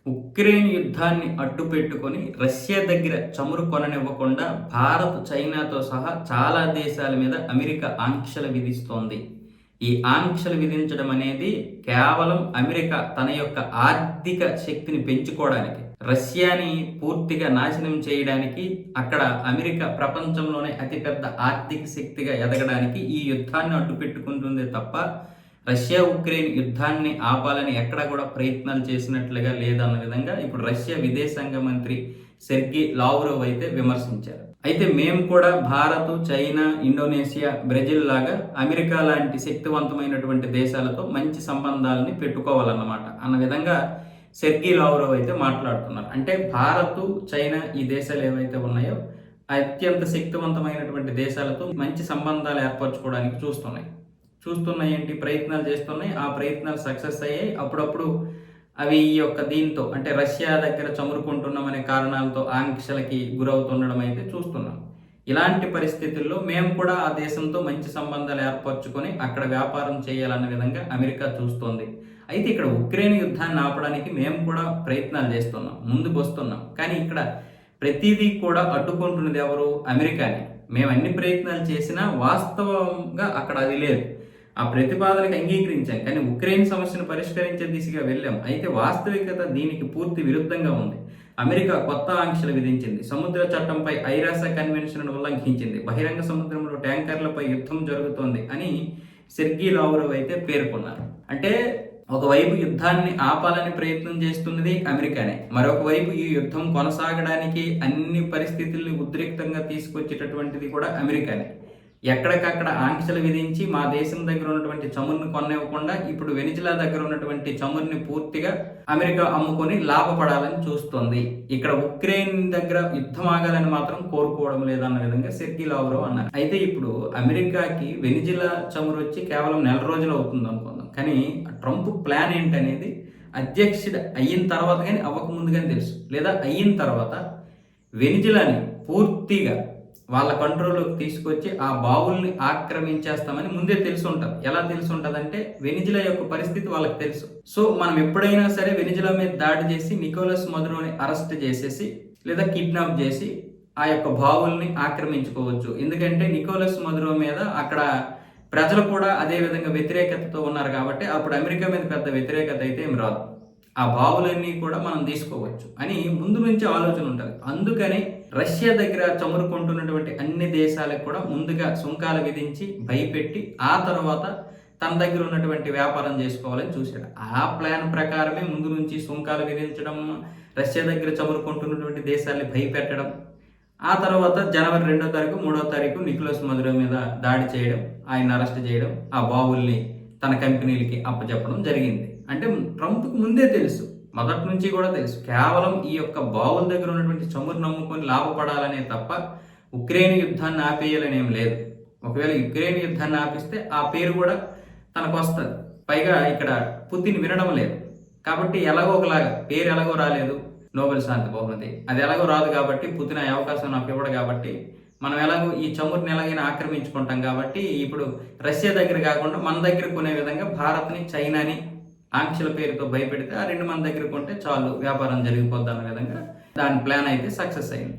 Ukraine యుద్ధాన్ని అడ్డుపెట్టుకొని Russia దగ్గర చమురు కొననివ్వకుండా భారత్, చైనాతో సహా చాలా దేశాల మీద అమెరికా ఆంక్షలు విధిస్తోంది. ఈ ఆంక్షలు విధించడం అనేది కేవలం అమెరికా తన యొక్క ఆర్థిక శక్తిని పెంచుకోవడానికి, రష్యాని పూర్తిగా నాశనం చేయడానికి, అక్కడ అమెరికా ప్రపంచంలోనే అతిపెద్ద ఆర్థిక శక్తిగా ఎదగడానికి ఈ యుద్ధాన్ని అడ్డుపెట్టుకుంటుందే తప్ప రష్యా ఉక్రెయిన్ యుద్ధాన్ని ఆపాలని ఎక్కడా కూడా ప్రయత్నాలు చేసినట్లుగా లేదన్న విధంగా ఇప్పుడు రష్యా విదేశాంగ మంత్రి సెర్గీ లావ్రోవ్ అయితే విమర్శించారు. అయితే మేము కూడా భారత్, చైనా, ఇండోనేషియా, బ్రెజిల్ లాగా అమెరికా లాంటి శక్తివంతమైనటువంటి దేశాలతో మంచి సంబంధాలని పెట్టుకోవాలన్నమాట అన్న విధంగా సెర్గీ లావ్రోవ్ అయితే మాట్లాడుతున్నారు. అంటే భారత్, చైనా ఈ దేశాలు ఏవైతే ఉన్నాయో అత్యంత శక్తివంతమైనటువంటి దేశాలతో మంచి సంబంధాలు ఏర్పరచుకోవడానికి చూస్తున్నాయి ప్రయత్నాలు చేస్తున్నాయి. ఆ ప్రయత్నాలు సక్సెస్ అయ్యాయి. అప్పుడప్పుడు అవి ఈ యొక్క దీంతో అంటే రష్యా దగ్గర చమురుకుంటున్నామనే కారణాలతో ఆంక్షలకి గురవుతుండడం అయితే చూస్తున్నాం. ఇలాంటి పరిస్థితుల్లో మేము కూడా ఆ దేశంతో మంచి సంబంధాలు ఏర్పరచుకొని అక్కడ వ్యాపారం చేయాలన్న విధంగా అమెరికా చూస్తోంది. అయితే ఇక్కడ ఉక్రెయిన్ యుద్ధాన్ని ఆపడానికి మేము కూడా ప్రయత్నాలు చేస్తున్నాం, ముందుకు వస్తున్నాం. కానీ ఇక్కడ ప్రతిదీ కూడా అడ్డుకుంటున్నది ఎవరు? అమెరికానే. మేము అన్ని ప్రయత్నాలు చేసినా వాస్తవంగా అక్కడ అది లేదు. ఆ ప్రతిపాదనకు అంగీకరించాం, కానీ ఉక్రెయిన్ సమస్యను పరిష్కరించే దిశగా వెళ్ళాం. అయితే వాస్తవికత దీనికి పూర్తి విరుద్ధంగా ఉంది. అమెరికా కొత్త ఆంక్షలు విధించింది, సముద్ర చట్టంపై ఐరాస కన్వెన్షన్ను ఉల్లంఘించింది, బహిరంగ సముద్రంలో ట్యాంకర్లపై యుద్ధం జరుగుతోంది అని సెర్గీ లావ్రోవ్ అయితే పేర్కొన్నారు. అంటే ఒకవైపు యుద్ధాన్ని ఆపాలని ప్రయత్నం చేస్తున్నది అమెరికానే, మరొక వైపు ఈ యుద్ధం కొనసాగడానికి అన్ని పరిస్థితుల్ని ఉద్రిక్తంగా తీసుకొచ్చేటటువంటిది కూడా అమెరికానే. ఎక్కడికక్కడ ఆంక్షలు విధించి మా దేశం దగ్గర ఉన్నటువంటి చమురుని కొనివ్వకుండా ఇప్పుడు వెనిజులా దగ్గర ఉన్నటువంటి చమురుని పూర్తిగా అమెరికా అమ్ముకొని లాభపడాలని చూస్తోంది. ఇక్కడ ఉక్రెయిన్ దగ్గర యుద్ధం ఆగాలని మాత్రం కోరుకోవడం లేదన్న విధంగా సెర్గీ లావ్రోవ్ అన్నారు. అయితే ఇప్పుడు అమెరికాకి వెనిజులా చమురు వచ్చి కేవలం 4 రోజులు అవుతుంది అనుకుందాం. కానీ ట్రంప్ ప్లాన్ ఏంటనేది అధ్యక్షుడు అయిన తర్వాత కానీ అవ్వకముందు కానీ తెలుసు, లేదా అయిన తర్వాత వెనిజులాని పూర్తిగా వాళ్ళ కంట్రోల్లోకి తీసుకొచ్చి ఆ బావుల్ని ఆక్రమించేస్తామని ముందే తెలిసి ఉంటుంది. ఎలా తెలిసి ఉంటుంది అంటే వెనిజులా యొక్క పరిస్థితి వాళ్ళకి తెలుసు. సో మనం ఎప్పుడైనా సరే వెనిజులా మీద దాడి చేసి నికోలస్ మదురోని అరెస్ట్ చేసేసి లేదా కిడ్నాప్ చేసి ఆ యొక్క బావుల్ని ఆక్రమించుకోవచ్చు. ఎందుకంటే నికోలస్ మదురో మీద అక్కడ ప్రజలు కూడా అదే విధంగా వ్యతిరేకతతో ఉన్నారు కాబట్టి అప్పుడు అమెరికా మీద పెద్ద వ్యతిరేకత అయితే ఏం రాదు. ఆ బావులన్నీ కూడా మనం తీసుకోవచ్చు అని ముందు నుంచి ఆలోచన ఉంటుంది. అందుకని రష్యా దగ్గర చమురుకుంటున్నటువంటి అన్ని దేశాలకు కూడా ముందుగా సుంకాలు విధించి భయపెట్టి ఆ తర్వాత తన దగ్గర ఉన్నటువంటి వ్యాపారం చేసుకోవాలని చూశాడు. ఆ ప్లాన్ ప్రకారమే ముందు నుంచి సుంకాలు విధించడం, రష్యా దగ్గర చమురుకుంటున్నటువంటి దేశాన్ని భయపెట్టడం, ఆ తర్వాత జనవరి 2వ తారీఖు 3వ తారీఖు నికోలస్ మదురో మీద దాడి చేయడం, ఆయన అరెస్ట్ చేయడం, ఆ బావుల్ని తన కంపెనీలకి అప్పచెప్పడం జరిగింది. అంటే ట్రంప్కి ముందే తెలుసు, మొదటి నుంచి కూడా తెలుసు, కేవలం ఈ యొక్క బావుల దగ్గర ఉన్నటువంటి చమురు నమ్ముకొని లాభపడాలనే తప్ప ఉక్రెయిన్ యుద్ధాన్ని ఆపేయాలని ఏం లేదు. ఒకవేళ ఉక్రెయిన్ యుద్ధాన్ని ఆపిస్తే ఆ పేరు కూడా తనకు వస్తుంది. పైగా ఇక్కడ పుతిన్ వినడం లేదు కాబట్టి ఎలాగో ఒకలాగా పేరు ఎలాగో రాలేదు, నోబెల్ శాంతి బహుమతి అది ఎలాగో రాదు కాబట్టి పుతిన్ ఆ అవకాశం నాకు ఇవ్వడు కాబట్టి మనం ఎలాగో ఈ చమురుని ఎలాగైనా ఆక్రమించుకుంటాం కాబట్టి ఇప్పుడు రష్యా దగ్గర కాకుండా మన దగ్గర కొనే విధంగా భారత్ని, చైనాని ఆంక్షల పేరుతో భయపెడితే ఆ 2 మన దగ్గర కొంటే చాలు, వ్యాపారం జరిగిపోద్ది అన్న విధంగా దాని ప్లాన్ అయితే సక్సెస్ అయింది.